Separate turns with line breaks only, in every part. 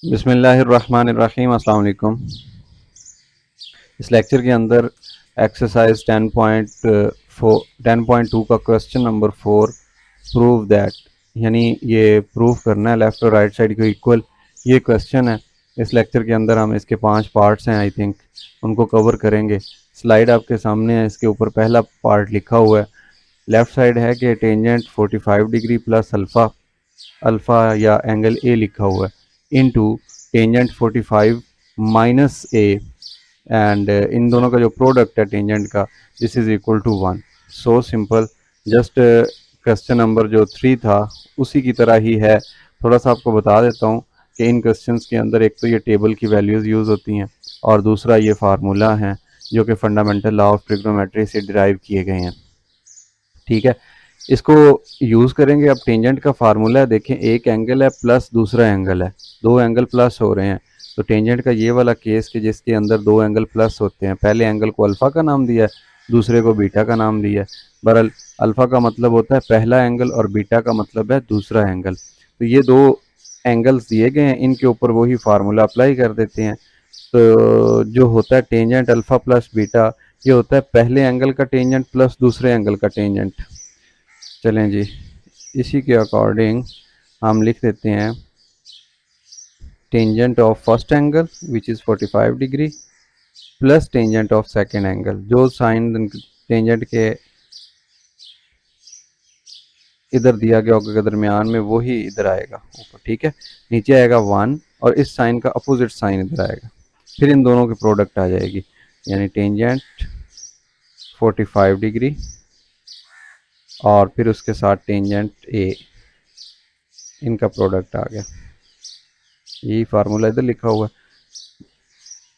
बिस्मिल्लाहिर्रहमानिर्रहीम। अस्सलाम वालेकुम। इस लेक्चर के अंदर एक्सरसाइज 10.2 का क्वेश्चन नंबर 4 प्रूव दैट, यानी ये प्रूव करना है लेफ़्ट और राइट साइड को इक्वल, ये क्वेश्चन है। इस लेक्चर के अंदर हम इसके 5 पार्ट्स हैं, आई थिंक उनको कवर करेंगे। स्लाइड आपके सामने है, इसके ऊपर पहला पार्ट लिखा हुआ है। लेफ़्ट साइड है कि टेंजेंट 45 डिग्री प्लस अल्फ़ा या एंगल ए लिखा हुआ है into tangent 45 minus A, and इन दोनों का जो प्रोडक्ट है टेंजेंट का, this is equal to 1। So simple. Just question number जो 3 था उसी की तरह ही है। थोड़ा सा आपको बता देता हूँ कि इन क्वेश्चंस के अंदर एक तो ये टेबल की वैल्यूज़ यूज़ होती हैं और दूसरा ये फार्मूला है जो कि फंडामेंटल लॉ ऑफ ट्रिग्नोमेट्री से डिराइव किए गए हैं। ठीक है, इसको यूज़ करेंगे। अब टेंजेंट का फार्मूला है, देखें एक एंगल है प्लस दूसरा एंगल है, दो एंगल प्लस हो रहे हैं। तो टेंजेंट का ये वाला केस कि जिसके अंदर दो एंगल प्लस होते हैं, पहले एंगल को अल्फ़ा का नाम दिया है, दूसरे को बीटा का नाम दिया है। बहरहाल अल्फ़ा का मतलब होता है पहला एंगल और बीटा का मतलब है दूसरा एंगल। तो ये दो एंगल्स दिए गए हैं, इनके ऊपर वही फार्मूला अप्लाई कर देते हैं। तो जो होता है टेंजेंट अल्फ़ा प्लस बीटा, ये होता है पहले एंगल का टेंजेंट प्लस दूसरे एंगल का टेंजेंट। चलें जी, इसी के अकॉर्डिंग हम लिख देते हैं tangent of first angle which is 45 degree plus tangent of second angle. जो साइन टेंजेंट के इधर दिया गया होगा दरमियान में, वही इधर आएगा ऊपर। ठीक है, नीचे आएगा 1 और इस साइन का अपोजिट साइन इधर आएगा, फिर इन दोनों की प्रोडक्ट आ जाएगी, यानी टेंजेंट 45 डिग्री और फिर उसके साथ टेंजेंट ए, इनका प्रोडक्ट आ गया। यही फार्मूला इधर लिखा हुआ है,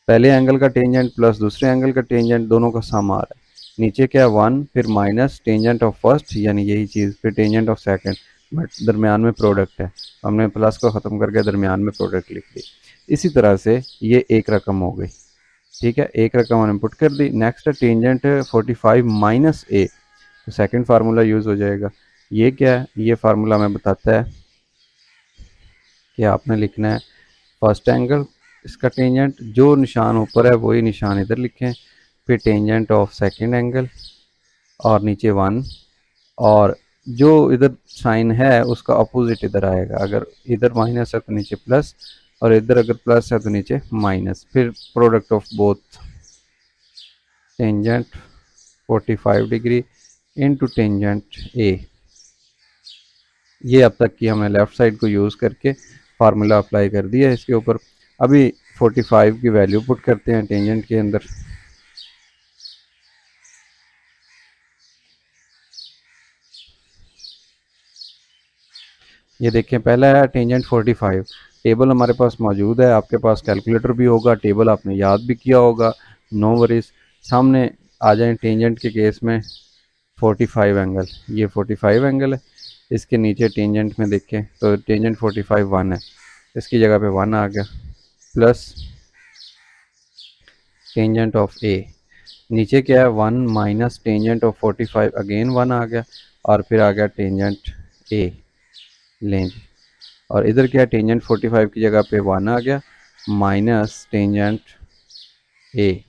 पहले एंगल का टेंजेंट प्लस दूसरे एंगल का टेंजेंट, दोनों का सम आ रहा है। नीचे क्या है 1, फिर माइनस टेंजेंट ऑफ फर्स्ट यानी यही चीज़, फिर टेंजेंट ऑफ सेकंड, बट दरमियान में प्रोडक्ट है, हमने प्लस को ख़त्म करके दरमियान में प्रोडक्ट लिख दी। इसी तरह से ये एक रकम हो गई। ठीक है, एक रकम हमने पुट कर दी। नेक्स्ट है टेंजेंट 45 माइनस ए, तो सेकेंड फार्मूला यूज़ हो जाएगा। ये क्या है, ये फार्मूला हमें बताता है कि आपने लिखना है फर्स्ट एंगल, इसका टेंजेंट जो निशान ऊपर है वही निशान इधर लिखें, फिर टेंजेंट ऑफ सेकंड एंगल और नीचे 1, और जो इधर साइन है उसका अपोजिट इधर आएगा। अगर इधर माइनस है तो नीचे प्लस, और इधर अगर प्लस है तो नीचे माइनस, फिर product of both tangent 45 degree into tangent ए। ये अब तक की हमने लेफ़्ट साइड को यूज़ करके फार्मूला अप्लाई कर दिया है इसके ऊपर। अभी 45 की वैल्यू पुट करते हैं टेंजेंट के अंदर। ये देखें, पहला है टेंजेंट 45, टेबल हमारे पास मौजूद है, आपके पास कैलकुलेटर भी होगा, टेबल आपने याद भी किया होगा, नो वरीज। सामने आ जाएं टेंजेंट के केस में 45 एंगल, ये 45 एंगल है, इसके नीचे टेंजेंट में देखें तो टेंजेंट 45 1 है, इसकी जगह पे 1 आ गया, प्लस टेंजेंट ऑफ ए, नीचे क्या है 1 माइनस टेंजेंट ऑफ 45 अगेन 1 आ गया, और फिर आ गया टेंजेंट ए लें। और इधर क्या है, टेंजेंट 45 की जगह पे 1 आ गया माइनस टेंजेंट ए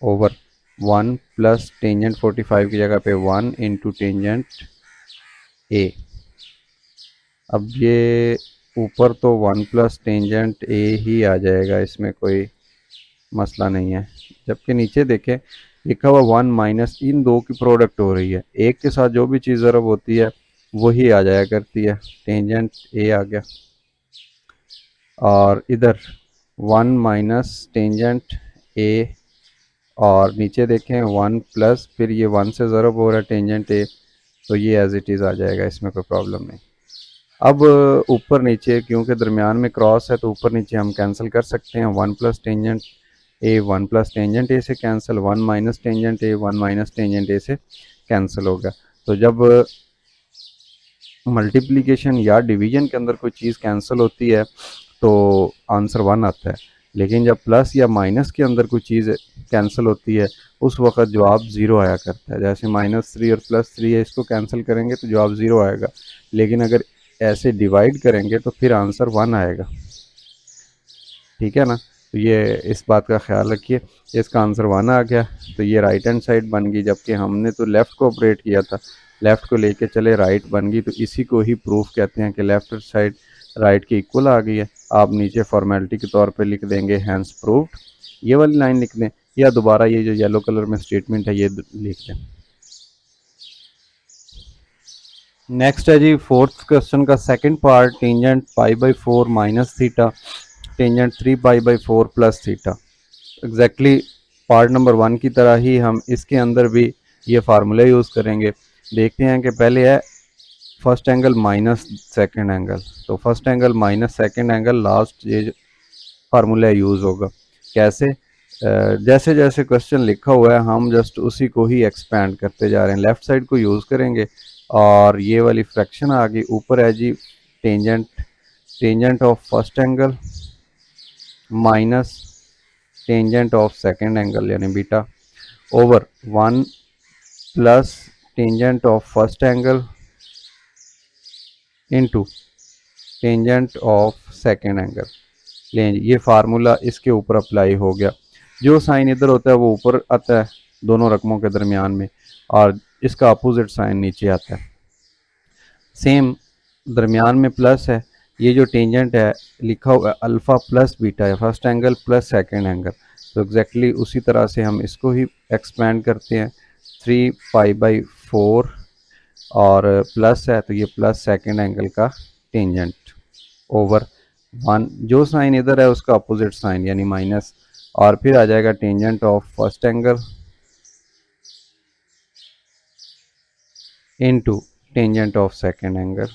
ओवर 1 प्लस टेंजेंट 45 की जगह पे 1 इंटू टेंजेंट ए। अब ये ऊपर तो 1 प्लस टेंजेंट ए ही आ जाएगा, इसमें कोई मसला नहीं है। जबकि नीचे देखें लिखा हुआ 1 माइनस, इन दो की प्रोडक्ट हो रही है, एक के साथ जो भी चीज़ ज़रब होती है वही आ जाया करती है, टेंजेंट ए आ गया, और इधर 1 माइनस टेंजेंट ए, और नीचे देखें 1 प्लस, फिर ये 1 से ज़रब हो रहा है टेंजेंट ए, तो ये एज इट इज़ आ जाएगा, इसमें कोई प्रॉब्लम नहीं। अब ऊपर नीचे क्योंकि दरमियान में क्रॉस है तो ऊपर नीचे हम कैंसिल कर सकते हैं, 1 plus tangent A 1 plus tangent A से cancel, 1 minus tangent A 1 minus tangent A से कैंसिल होगा। तो जब मल्टीप्लिकेशन या डिवीजन के अंदर कोई चीज़ कैंसिल होती है तो आंसर 1 आता है, लेकिन जब प्लस या माइनस के अंदर कोई चीज़ कैंसिल होती है उस वक्त जवाब 0 आया करता है। जैसे -3 और +3 है, इसको कैंसिल करेंगे तो जवाब 0 आएगा, लेकिन अगर ऐसे डिवाइड करेंगे तो फिर आंसर 1 आएगा। ठीक है ना। तो ये इस बात का ख्याल रखिए। इसका आंसर 1 आ गया। तो ये राइट हैंड साइड बन गई, जबकि हमने तो लेफ़्ट को ऑपरेट किया था, लेफ़्ट को लेके चले राइट बन गई। तो इसी को ही प्रूफ कहते हैं कि लेफ़्ट साइड राइट के इक्वल आ गई है। आप नीचे फॉर्मेलिटी के तौर पे लिख देंगे हैंस प्रूव्ड, ये वाली लाइन लिख दें, या दोबारा ये जो येलो कलर में स्टेटमेंट है ये लिख दें। नेक्स्ट है जी फोर्थ क्वेश्चन का second part, tangent pi by 4 minus theta, tangent 3 pi by 4 plus theta. Exactly part number 1 की तरह ही हम इसके अंदर भी ये फार्मूला यूज़ करेंगे। देखते हैं कि पहले है first angle minus second angle, तो first angle minus second angle, last ये फार्मूला यूज़ होगा। कैसे? जैसे जैसे क्वेश्चन लिखा हुआ है हम जस्ट उसी को ही एक्सपेंड करते जा रहे हैं। लेफ़्ट साइड को यूज़ करेंगे और ये वाली फ्रैक्शन आ गई, ऊपर है जी tangent of first angle minus tangent of second angle यानी beta, over 1 plus tangent of first angle into tangent of second angle. लें ये फार्मूला इसके ऊपर अप्लाई हो गया। जो साइन इधर होता है वो ऊपर आता है दोनों रकमों के दरमियान में, और इसका अपोजिट साइन नीचे आता है। सेम दरमियान में प्लस है, ये जो टेंजेंट है लिखा हुआ है अल्फ़ा प्लस बीटा है, first angle plus second angle. तो एग्जैक्टली उसी तरह से हम इसको ही एक्सपेंड करते हैं। 3 पाई बाई 4 और प्लस है तो ये प्लस सेकंड एंगल का टेंजेंट ओवर 1, जो साइन इधर है उसका अपोजिट साइन यानी माइनस, और फिर आ जाएगा tangent of first angle into tangent of second angle.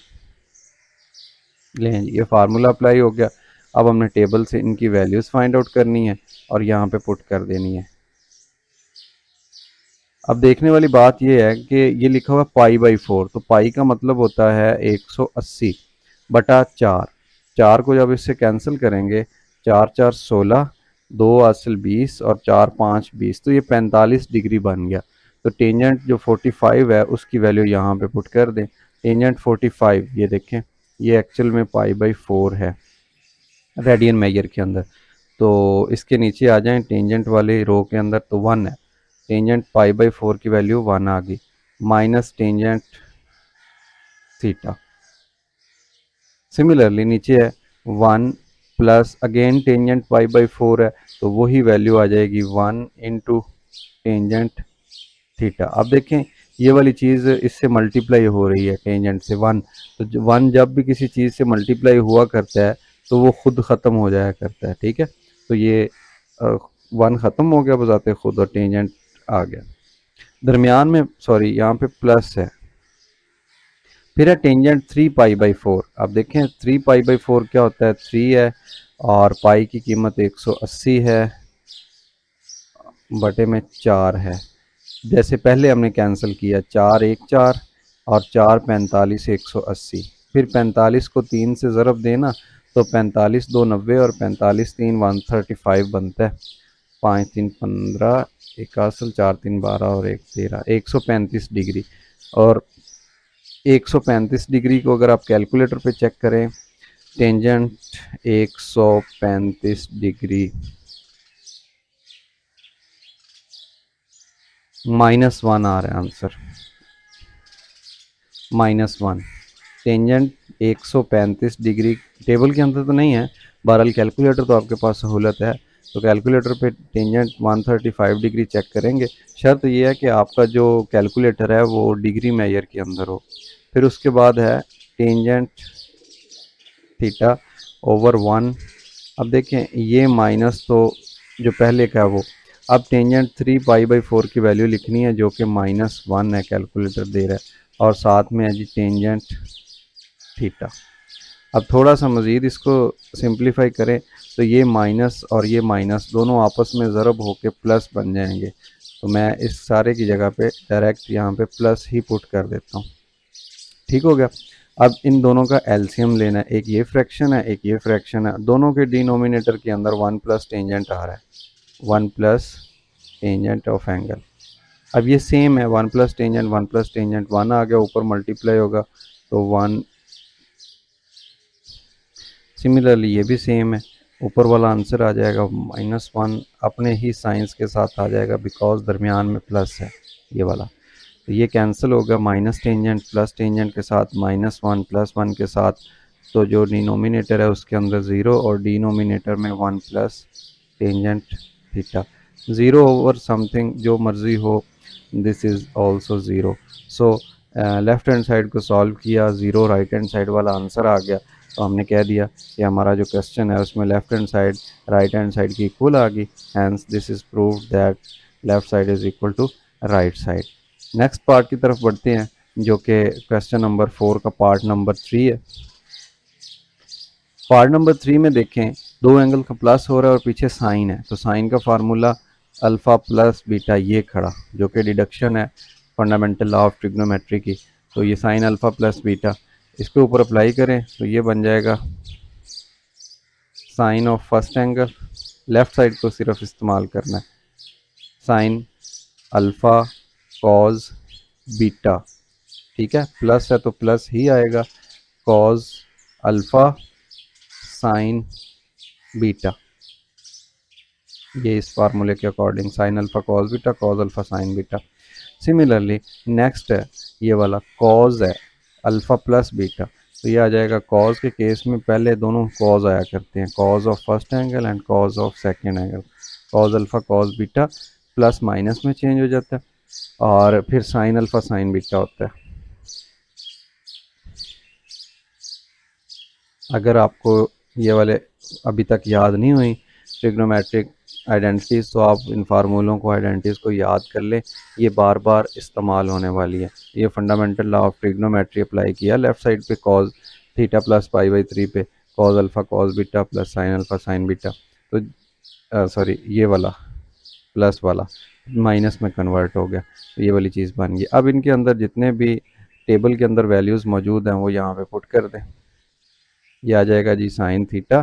लें ये फार्मूला अप्लाई हो गया। अब हमने टेबल से इनकी वैल्यूज़ फाइंड आउट करनी है और यहाँ पे पुट कर देनी है। अब देखने वाली बात ये है कि ये लिखा हुआ पाई बाई 4, तो पाई का मतलब होता है 180 बटा 4। 4 को जब इससे कैंसिल करेंगे, 4 4 16, 2 असल 20 और 4 5 20, तो ये 45 डिग्री बन गया। तो टेंजेंट जो 45 है उसकी वैल्यू यहाँ पे पुट कर दें। टेंजेंट 45 ये देखें, ये एक्चुअल में पाई बाई 4 है रेडियन मेजर के अंदर। तो इसके नीचे आ जाएं टेंजेंट वाले रो के अंदर, तो 1 है। टेंजेंट पाई बाई 4 की वैल्यू 1 आ गई, माइनस टेंजेंट थीटा। सिमिलरली नीचे है 1 plus again tangent pi by 4 है, तो वही वैल्यू आ जाएगी 1 इंटू टेंजेंट थीटा। अब देखें ये वाली चीज़ इससे मल्टीप्लाई हो रही है टेंजेंट से 1, तो 1 जब भी किसी चीज़ से मल्टीप्लाई हुआ करता है तो वो खुद ख़त्म हो जाया करता है, ठीक है। तो ये 1 ख़त्म हो गया बजाते खुद और टेंजेंट आ गया दरमियान में, सॉरी यहाँ पे प्लस है। फिर है टेंजेंट 3 पाई बाई 4। अब देखें 3 पाई बाई 4 क्या होता है, 3 है और पाई की कीमत 180 है बटे में 4 है। जैसे पहले हमने कैंसिल किया, 4 1 4 और 4 45 180, फिर 45 को 3 से ज़रब देना तो 45 2 90 और 45 3 135 बनता है। 5 3 15, 1 4 3 12 और 1 13, 135 डिग्री। और 135 डिग्री को अगर आप कैलकुलेटर पे चेक करें, टेंजेंट 135 डिग्री -1 आ रहा है आंसर, -1। टेंजेंट 135 डिग्री टेबल के अंदर तो नहीं है, बहरहाल कैलकुलेटर तो आपके पास सहूलत है, तो कैलकुलेटर पे टेंजेंट 135 डिग्री चेक करेंगे। शर्त ये है कि आपका जो कैलकुलेटर है वो डिग्री मेजर के अंदर हो। फिर उसके बाद है टेंजेंट थीटा ओवर 1। अब देखें ये माइनस तो जो पहले का है वो, अब टेंजेंट 3 पाई बाई 4 की वैल्यू लिखनी है जो कि -1 है, कैलकुलेटर दे रहा है, और साथ में है जी टेंजेंट थीटा। अब थोड़ा सा मज़ीद इसको सिंप्लीफाई करें तो ये माइनस और ये माइनस दोनों आपस में ज़रब होके प्लस बन जाएंगे। तो मैं इस सारे की जगह पे डायरेक्ट यहाँ पे प्लस ही पुट कर देता हूँ, ठीक हो गया। अब इन दोनों का एलसीएम लेना है, एक ये फ्रैक्शन है एक ये फ्रैक्शन है, दोनों के डिनोमिनेटर के अंदर 1 प्लस टेंजेंट आ रहा है, 1 प्लस टेंजेंट ऑफ एंगल। अब ये सेम है, 1 प्लस टेंजेंट 1 प्लस टेंजेंट 1 आ गया, ऊपर मल्टीप्लाई होगा तो 1। सिमिलरली ये भी सेम है, ऊपर वाला आंसर आ जाएगा -1, अपने ही साइंस के साथ आ जाएगा बिकॉज दरमियान में प्लस है ये वाला, तो ये कैंसिल होगा। माइनस टेंजेंट प्लस टेंजेंट के साथ -1 प्लस 1 के साथ, तो जो डिनोमिनेटर है उसके अंदर 0 और डिनोमिनेटर में 1 plus tangent theta, 0 over something जो मर्जी हो, this is also 0। So left hand side को सॉल्व किया, 0 राइट हैंड साइड वाला आंसर आ गया, तो हमने कह दिया कि हमारा जो क्वेश्चन है उसमें left hand side right hand side की इक्वल आ गई, hence this is prove that left side is equal to right side. Next part की तरफ बढ़ते हैं जो कि क्वेश्चन नंबर 4 का पार्ट नंबर 3 है। पार्ट नंबर 3 में देखें, दो एंगल का प्लस हो रहा है और पीछे साइन है, तो साइन का फार्मूला अल्फ़ा प्लस बीटा ये खड़ा, जो कि डिडक्शन है फंडामेंटल लॉ ऑफ ट्रिग्नोमेट्री की। तो ये साइन अल्फ़ा प्लस बीटा इसके ऊपर अप्लाई करें तो ये बन जाएगा sine of first angle, left side को सिर्फ इस्तेमाल करना है, साइन अल्फ़ा कॉज बीटा, ठीक है, प्लस है तो प्लस ही आएगा, कॉज अल्फ़ा साइन बीटा, ये इस फार्मूले के according sine alpha cos beta, cos alpha sine beta. Similarly next है ये वाला कॉज है अल्फ़ा प्लस बीटा, तो ये आ जाएगा कॉज के केस में पहले दोनों कॉज आया करते हैं, cause of first angle and cause of second angle, cos alpha cos beta plus minus में चेंज हो जाता है और फिर साइन अल्फ़ा साइन बीटा होता है। अगर आपको ये वाले अभी तक याद नहीं हुई ट्रिग्नोमेट्रिक आइडेंटिटीज़, तो आप इन फार्मूलों को आइडेंटिटीज़ को याद कर लें, ये बार बार इस्तेमाल होने वाली है। ये fundamental law of trigonometry apply किया लेफ़्ट साइड पे कॉज थीटा प्लस पाई/3 पे, cos alpha cos beta plus sign alpha sine beta, तो सॉरी ये वाला प्लस वाला माइनस में कन्वर्ट हो गया, तो ये वाली चीज़ बन गई। अब इनके अंदर जितने भी टेबल के अंदर वैल्यूज़ मौजूद हैं वो यहाँ पे पुट कर दें, ये आ जाएगा जी साइन थीटा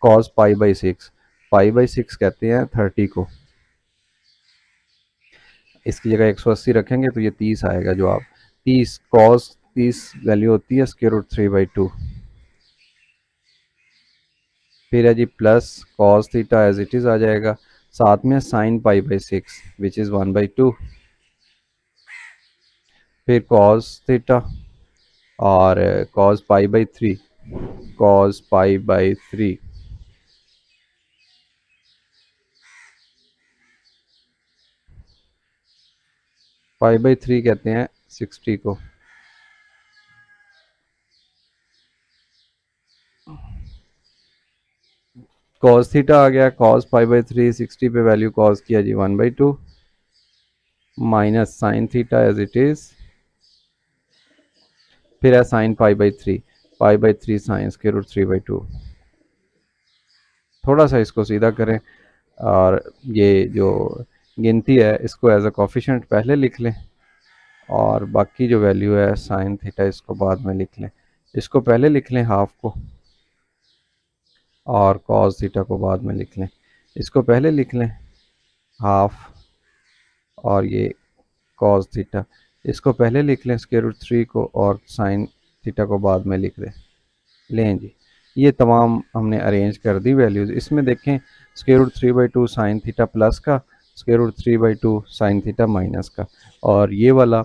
कॉस पाई/6, पाई/6 कहते हैं 30 को, इसकी जगह 180 रखेंगे तो ये 30 आएगा, जो आप 30 कॉस 30 वैल्यू होती है √3/2, फिर है जी plus cos theta as it is आ जाएगा, साथ में साइन पाई/6 विच इज़ 1/2, फिर कॉस थीटा और कॉस पाई/3, कॉस पाई/3, पाई/3 कहते हैं 60 को, कॉस थीटा आ गया, कॉस पाई/3 60 पे वैल्यू कॉस किया जी 1/2 minus sine theta as it is, फिर है साइन पाई/3, पाई/3 साइन √3/2, थोड़ा सा इसको सीधा करें और ये जो गिनती है इसको एज अ कोफिशिएंट पहले लिख लें और बाकी जो वैल्यू है साइन थीटा इसको बाद में लिख लें, इसको पहले लिख लें हाफ को और कॉस थीटा को बाद में लिख लें, इसको पहले लिख लें हाफ और ये कॉस थीटा, इसको पहले लिख लें √3 को और साइन थीटा को बाद में लिख दें। लें जी, ये तमाम हमने अरेंज कर दी वैल्यूज़। इसमें देखें √3/2 साइन थीटा प्लस का, √3/2 साइन थीटा माइनस का, और ये वाला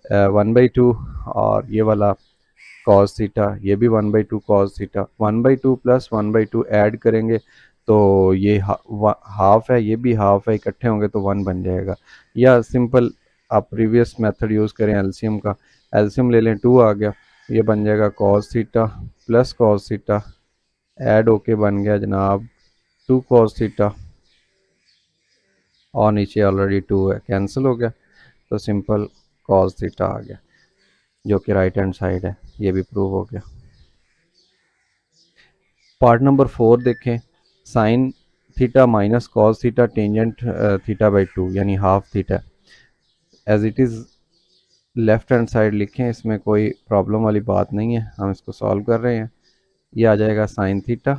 1/2 और ये वाला कॉस थीटा, ये भी 1/2 कॉस थीटा, 1/2 प्लस 1/2 ऐड करेंगे तो ये हाफ है, ये भी हाफ है, इकट्ठे होंगे तो 1 बन जाएगा। या सिंपल आप प्रीवियस मेथड यूज़ करें एलसीएम का, एलसीएम ले लें 2 आ गया, ये बन जाएगा cos theta plus cos theta add होके बन गया जनाब 2 कॉस थीटा, और नीचे ऑलरेडी 2 है, कैंसिल हो गया, तो सिंपल कॉस थीटा आ गया जो कि राइट हैंड साइड है, ये भी प्रूव हो गया। पार्ट नंबर 4 देखें, sine theta minus cos theta tangent थीटा/2 यानी half theta, as it is left hand side लिखें, इसमें कोई प्रॉब्लम वाली बात नहीं है, हम इसको सॉल्व कर रहे हैं। ये आ जाएगा sine theta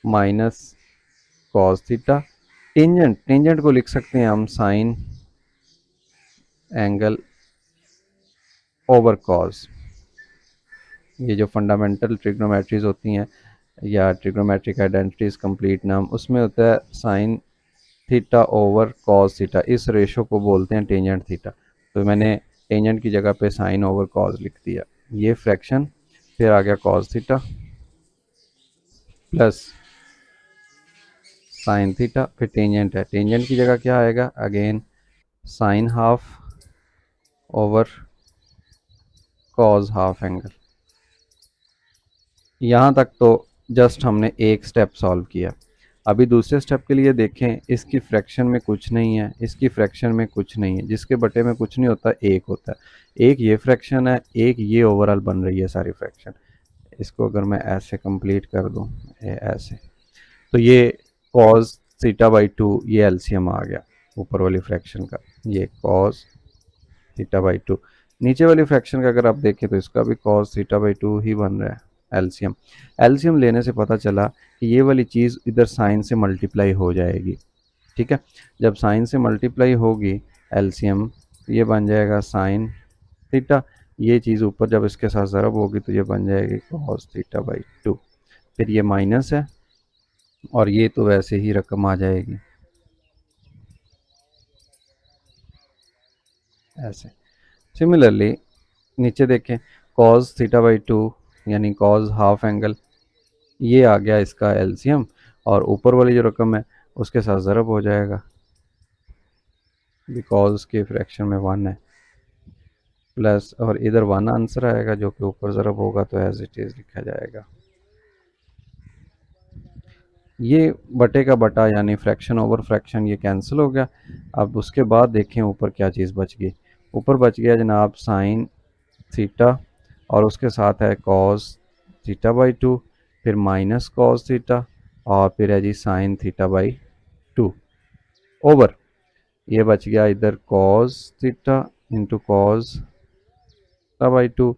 minus cos theta, tangent tangent को लिख सकते हैं हम साइन एंगल ओवर कॉस, ये जो फंडामेंटल ट्रिग्नोमेट्रीज होती हैं या ट्रिग्नोमेट्रिक आइडेंटिटीज कंप्लीट नाम, उसमें होता है sign theta over cos theta, इस रेशो को बोलते हैं टेंजेंट थीटा। तो मैंने टेंजेंट की जगह पे साइन ओवर कॉस लिख दिया, ये फ्रैक्शन, फिर आ गया cos theta plus sine theta, फिर टेंजेंट है, टेंजेंट की जगह क्या आएगा, again sine half over cos half angle. यहाँ तक तो जस्ट हमने एक स्टेप सॉल्व किया। अभी दूसरे स्टेप के लिए देखें, इसकी फ्रैक्शन में कुछ नहीं है, इसकी फ्रैक्शन में कुछ नहीं है, जिसके बटे में कुछ नहीं होता एक होता है, एक ये फ्रैक्शन है, एक ये ओवरऑल बन रही है सारी फ्रैक्शन। इसको अगर मैं ऐसे कंप्लीट कर दूं, ऐसे, तो ये कॉस थीटा बाई 2, ये एलसीएम आ गया ऊपर वाली फ्रैक्शन का, ये कॉस थीटा बाई 2। नीचे वाली फ्रैक्शन का अगर आप देखें तो इसका भी कॉस थीटा बाई 2 ही बन रहा है एलसीएम। एलसीएम लेने से पता चला कि ये वाली चीज़ इधर साइन से मल्टीप्लाई हो जाएगी, ठीक है। जब साइन से मल्टीप्लाई होगी एलसीएम, ये बन जाएगा साइन थीटा, ये चीज़ ऊपर जब इसके साथ ज़रब होगी तो ये बन जाएगी कॉस थीटा बाई 2, फिर ये माइनस है और ये तो वैसे ही रकम आ जाएगी ऐसे। सिमिलरली नीचे देखें, कॉस थीटा बाई 2 यानी कॉस हाफ एंगल, ये आ गया इसका एलसीएम, और ऊपर वाली जो रकम है उसके साथ ज़रब हो जाएगा, बिकॉज के फ्रैक्शन में 1 है, प्लस और इधर 1 आंसर आएगा जो कि ऊपर ज़रब होगा तो एज इट इज़ लिखा जाएगा। ये बटे का बटा यानी फ्रैक्शन ओवर फ्रैक्शन ये कैंसिल हो गया। अब उसके बाद देखें ऊपर क्या चीज़ बच गई, ऊपर बच गया जनाब साइन थीटा और उसके साथ है कॉस थीटा बाई 2, फिर माइनस कॉस थीटा और फिर है जी साइन थीटा बाई 2 ओवर, ये बच गया इधर cos theta into cos theta by 2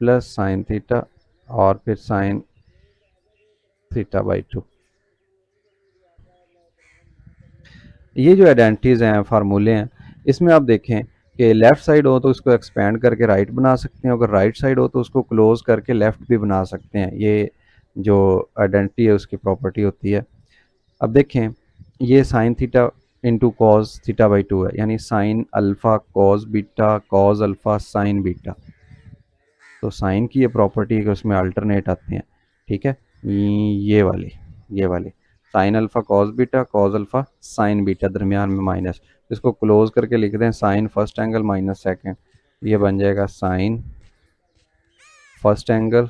plus sine theta और फिर साइन थीटा बाई 2। ये जो आइडेंटिटीज़ हैं, फार्मूले हैं, इसमें आप देखें कि लेफ़्ट साइड हो तो उसको एक्सपेंड करके राइट बना सकते हैं, अगर राइट साइड हो तो उसको क्लोज करके लेफ़्ट भी बना सकते हैं, ये जो आइडेंटिटी है उसकी प्रॉपर्टी होती है। अब देखें, ये sine theta into cos theta by 2 है, यानी sign alpha cos beta cos alpha sine beta, तो साइन की ये प्रॉपर्टी है कि उसमें अल्टरनेट आते हैं, ठीक है। ये वाली sine alpha cos alpha sine beta, दरमियान में माइनस, इसको क्लोज करके लिख दें sine first angle minus second, ये बन जाएगा sine first angle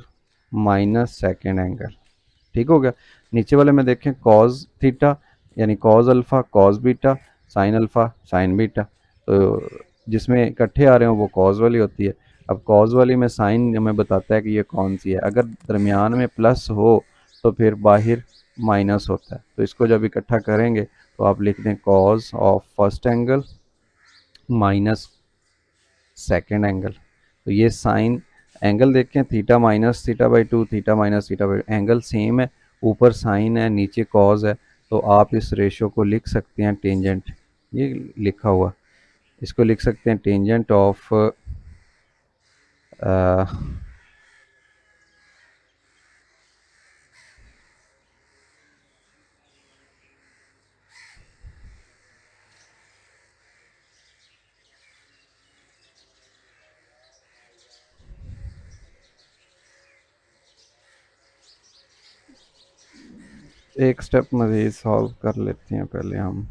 minus second angle, ठीक हो गया। नीचे वाले में देखें कॉस थीटा यानी cos alpha cos beta sine alpha sine beta, तो जिसमें इकट्ठे आ रहे हो वो कॉस वाली होती है। अब कॉस वाली में साइन हमें बताता है कि ये कौन सी है, अगर दरमियान में प्लस हो तो फिर बाहर माइनस होता है, तो इसको जब इकट्ठा करेंगे तो आप लिख दें cos of first angle minus second angle, तो ये साइन एंगल देखें theta minus theta by 2 theta minus theta by, angle same है, ऊपर साइन है नीचे कॉस है, तो आप इस रेशो को लिख सकते हैं टेंजेंट, ये लिखा हुआ, इसको लिख सकते हैं टेंजेंट ऑफ एक स्टेप मज़ीद सॉल्व कर लेते हैं पहले हम।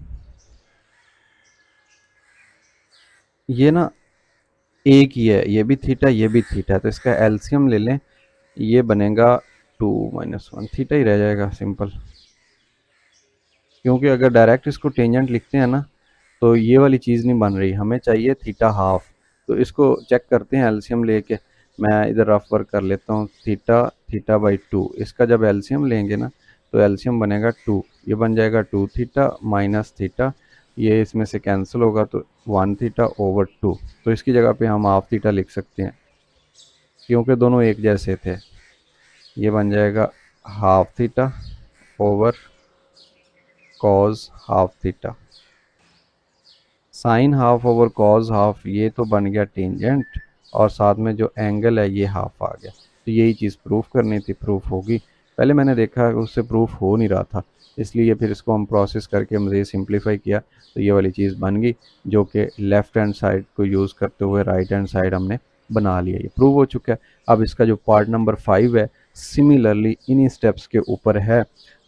ये ना एक ही है, ये भी थीटा ये भी थीटा, तो इसका एलसीएम ले लें, ये बनेगा 2 माइनस 1, थीटा ही रह जाएगा सिंपल, क्योंकि अगर डायरेक्ट इसको टेंजेंट लिखते हैं ना तो ये वाली चीज़ नहीं बन रही, हमें चाहिए थीटा हाफ। तो इसको चेक करते हैं एलसीएम लेके, मैं इधर रफ वर्क कर लेता हूँ, थीटा थीटा बाई 2, इसका जब एलसीएम लेंगे ना तो एलसीएम बनेगा 2, ये बन जाएगा 2 थीटा माइनस थीटा, ये इसमें से कैंसिल होगा तो 1 थीटा ओवर 2, तो इसकी जगह पे हम हाफ थीटा लिख सकते हैं क्योंकि दोनों एक जैसे थे, ये बन जाएगा half theta over cos half theta, sine half over cos half, ये तो बन गया टेंजेंट और साथ में जो एंगल है ये हाफ आ गया, तो यही चीज़ प्रूफ करनी थी, प्रूफ होगी। पहले मैंने देखा उससे प्रूफ हो नहीं रहा था, इसलिए फिर इसको हम प्रोसेस करके मज़ीद सिंप्लीफाई किया तो ये वाली चीज़ बन गई, जो कि लेफ़्ट हैंड साइड को यूज़ करते हुए राइट हैंड साइड हमने बना लिया। ये प्रूव हो चुका है। अब इसका जो पार्ट नंबर 5 है सिमिलरली इन्हीं स्टेप्स के ऊपर है।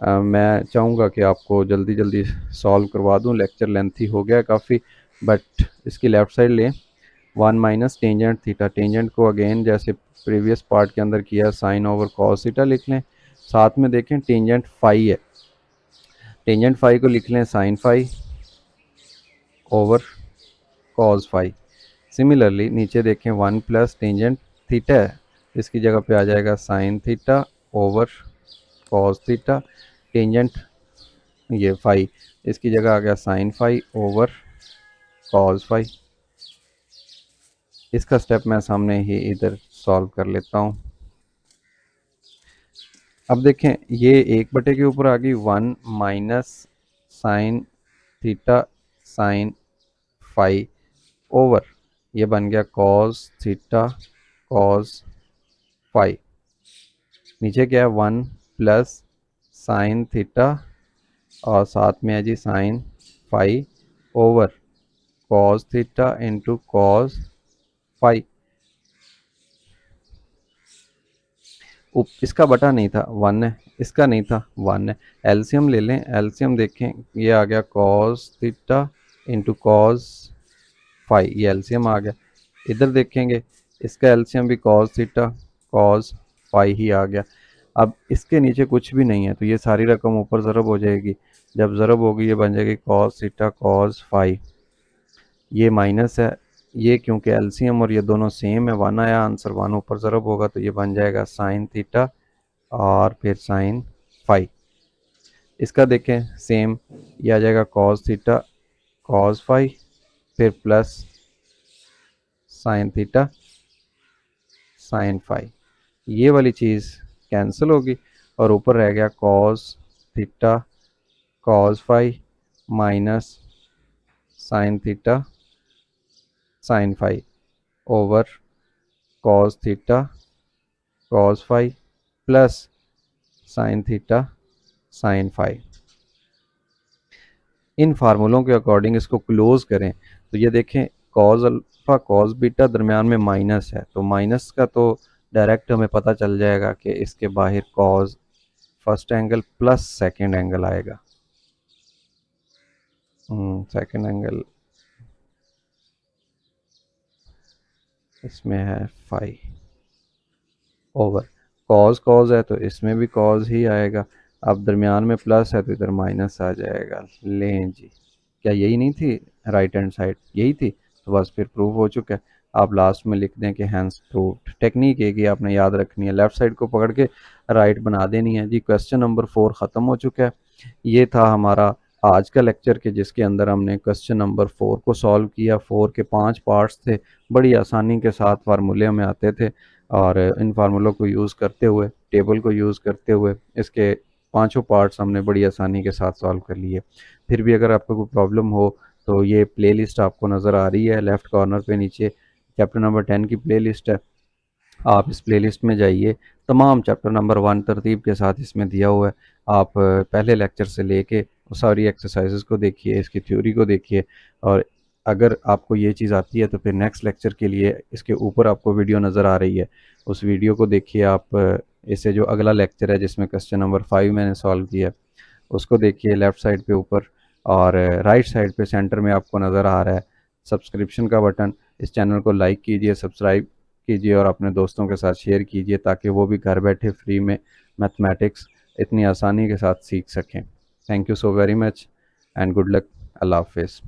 मैं चाहूँगा कि आपको जल्दी जल्दी सॉल्व करवा दूँ, लेक्चर लेंथी हो गया काफ़ी, बट इसकी लेफ़्ट साइड लें 1 माइनस टेंजेंट थीटा। टेंजेंट को अगेन जैसे प्रीवियस पार्ट के अंदर किया साइन ओवर कॉस थीटा लिख लें, साथ में देखें टेंजेंट फाई है, टेंजेंट फाई को लिख लें sine phi over cos phi. Similarly नीचे देखें 1 प्लस टेंजेंट थीटा है, इसकी जगह पे आ जाएगा sine theta over cos theta, tangent ये फाई, इसकी जगह आ गया sine phi over cos phi. इसका स्टेप मैं सामने ही इधर सॉल्व कर लेता हूँ। अब देखें ये 1 के ऊपर आ गई 1 minus sine theta sine phi over ये बन गया कॉस थीटा कॉस फाई। नीचे क्या है 1 प्लस साइन थीटा और साथ में है जी sine phi over cos theta into cos phi. इसका बटा नहीं था 1 है, इसका नहीं था 1 है, एलसीएम ले लें। एलसीएम देखें ये आ गया cos theta into cos phi, ये एलसीएम आ गया। इधर देखेंगे इसका एलसीएम भी कॉस थीटा कॉस फाई ही आ गया। अब इसके नीचे कुछ भी नहीं है तो ये सारी रकम ऊपर ज़रब हो जाएगी, जब ज़रब होगी ये बन जाएगी कॉस थीटा कॉस फाई। ये माइनस है, ये क्योंकि एलसीएम और ये दोनों सेम है 1 आया आंसर, 1 ऊपर ज़रब होगा तो ये बन जाएगा साइन थीटा और फिर साइन फाई। इसका देखें सेम, ये आ जाएगा कॉस थीटा कॉस फाई फिर plus sine theta sine phi. ये वाली चीज़ कैंसिल होगी और ऊपर रह गया cos theta cos phi minus sine theta sine phi over cos theta cos phi plus sine theta sine phi. इन फार्मूलों के अकॉर्डिंग इसको क्लोज करें तो ये देखें कॉस अल्फा कॉस बीटा दरमियान में माइनस है, तो माइनस का तो डायरेक्ट हमें पता चल जाएगा कि इसके बाहर cos first angle plus second angle आएगा। सेकंड एंगल इसमें है फाई ओवर कॉस कॉस है तो इसमें भी कॉस ही आएगा। अब दरमियान में प्लस है तो इधर माइनस आ जाएगा। लें जी, क्या यही नहीं थी राइट हैंड साइड, यही थी, तो बस फिर प्रूव हो चुका है। आप लास्ट में लिख दें कि हैंस प्रूव्ड। टेक्निक है कि आपने याद रखनी है, लेफ़्ट साइड को पकड़ के राइट बना देनी है जी। क्वेश्चन नंबर 4 ख़त्म हो चुका है। ये था हमारा आज का लेक्चर के जिसके अंदर हमने क्वेश्चन नंबर 4 को सॉल्व किया। 4 के 5 पार्ट्स थे, बड़ी आसानी के साथ फार्मूले में आते थे और इन फार्मूलों को यूज़ करते हुए टेबल को यूज़ करते हुए इसके पांचों पार्ट्स हमने बड़ी आसानी के साथ सॉल्व कर लिए। फिर भी अगर आपको कोई प्रॉब्लम हो तो ये प्लेलिस्ट आपको नज़र आ रही है लेफ़्ट कॉर्नर पे नीचे, चैप्टर नंबर 10 की प्लेलिस्ट है। आप इस प्लेलिस्ट में जाइए, तमाम चैप्टर नंबर 1 तरतीब के साथ इसमें दिया हुआ है। आप पहले लेक्चर से लेके सारी एक्सरसाइजेस को देखिए, इसकी थ्योरी को देखिए, और अगर आपको ये चीज़ आती है तो फिर नेक्स्ट लेक्चर के लिए इसके ऊपर आपको वीडियो नज़र आ रही है, उस वीडियो को देखिए आप। इससे जो अगला लेक्चर है जिसमें क्वेश्चन नंबर 5 मैंने सॉल्व किया उसको देखिए लेफ़्ट साइड पे ऊपर, और राइट साइड पे सेंटर में आपको नज़र आ रहा है सब्सक्रिप्शन का बटन। इस चैनल को लाइक कीजिए, सब्सक्राइब कीजिए और अपने दोस्तों के साथ शेयर कीजिए ताकि वो भी घर बैठे फ्री में मैथमेटिक्स इतनी आसानी के साथ सीख सकें। Thank you so very much and good luck. अल्लाह हाफिज़।